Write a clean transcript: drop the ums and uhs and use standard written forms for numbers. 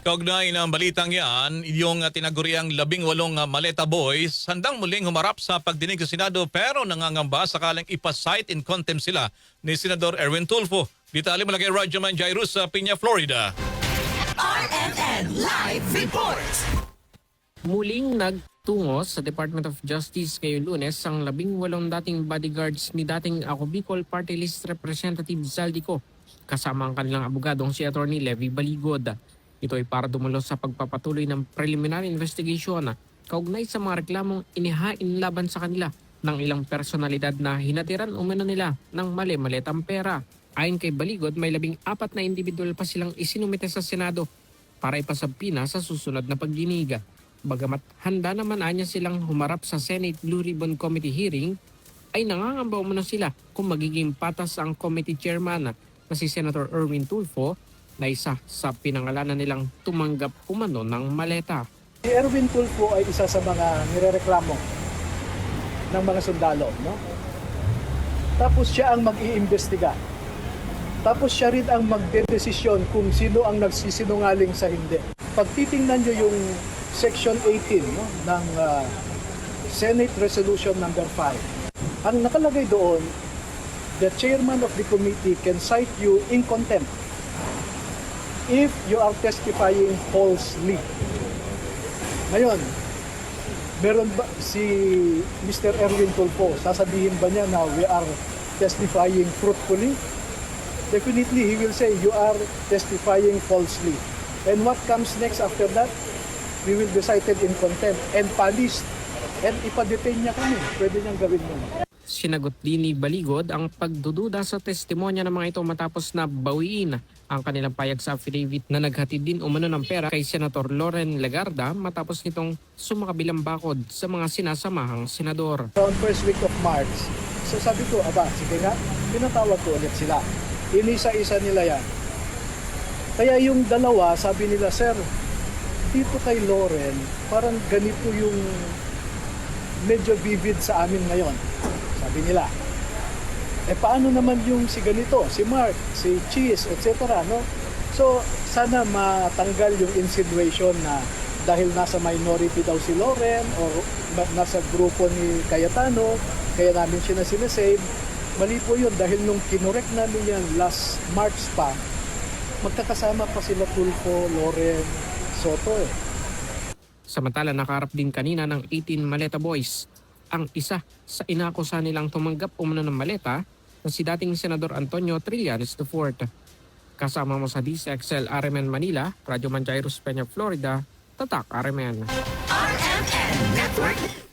Kaugnay ng balitang yan, yung tinaguriang 18 Maleta Boys handang muling humarap sa pagdinig sa Senado pero nangangamba sakaling ipa-cite in contempt sila ni Senador Erwin Tulfo. Detalye mula kay Rajaman Jairus sa Piña, Florida. RMN Live Report! Muling nagtungo sa Department of Justice ngayong Lunes ang 18 dating bodyguards ni dating Ako Bicol Party List Representative Zaldico kasama ang kanilang abogadong si Atty. Levy Baligod. Ito ay para dumalo sa pagpapatuloy ng preliminary investigation kaugnay sa mga reklamong inihain laban sa kanila ng ilang personalidad na hinatiran umano nila ng mali-malitang pera. Ayon kay Baligod, may 14 na individual pa silang isinumite sa Senado para ipasabpina sa susunod na pagdinig. Bagamat handa naman anya silang humarap sa Senate Blue Ribbon Committee hearing, ay nangangamba umano sila kung magiging patas ang committee chairman na si Senator Erwin Tulfo na isa sa pinangalanan nilang tumanggap umano ng maleta. Si Erwin Tulfo ay isa sa mga nirereklamo ng mga sundalo, no? Tapos siya ang mag-iimbestiga. Tapos siya rin ang magdedesisyon kung sino ang nagsisinungaling sa hindi. Pag titingnan nyo yung Section 18 no, ng Senate Resolution number 5, ang nakalagay doon, the chairman of the committee can cite you in contempt if you are testifying falsely. Ngayon, meron ba si Mr. Erwin Tulfo, sasabihin ba niya na we are testifying truthfully? Definitely, he will say you are testifying falsely. And what comes next after that? We will be cited in contempt and punished. And ipa-detain niya kami. Pwede niyang gawin yun. Sinagot din ni Baligod ang pagdududa sa testimonya ng mga ito matapos na bawiin ang kanilang payag sa affidavit na naghatid din umano ng pera kay Senator Loren Legarda matapos nitong sumakabilang bakod sa mga sinasamahang senador. Around first week of March, so sabi ko, sige nga, pinatawag ko ulit sila. Inisa-isa nila yan. Kaya yung dalawa, sabi nila, Sir, dito kay Loren, parang ganito yung medyo vivid sa amin ngayon. Sabi nila. Paano naman yung si ganito, si Mark, si Cheese, etc. No? So, sana matanggal yung insinuation na dahil nasa minority daw si Loren or nasa grupo ni Cayetano, kaya namin siya na sinasave. Mali po yun dahil nung kinorek namin yan last March pa, magkakasama pa sila Tulfo, Loren, Soto eh. Samantala nakaharap din kanina ng 18 Maleta Boys ang isa sa inakusa nilang tumanggap umano ng maleta na si dating Senador Antonio Trillanes IV. Kasama mo sa DCXL RMN Manila, Radyo Man Jairus Peña, Florida, Tatak RMN. RMN Network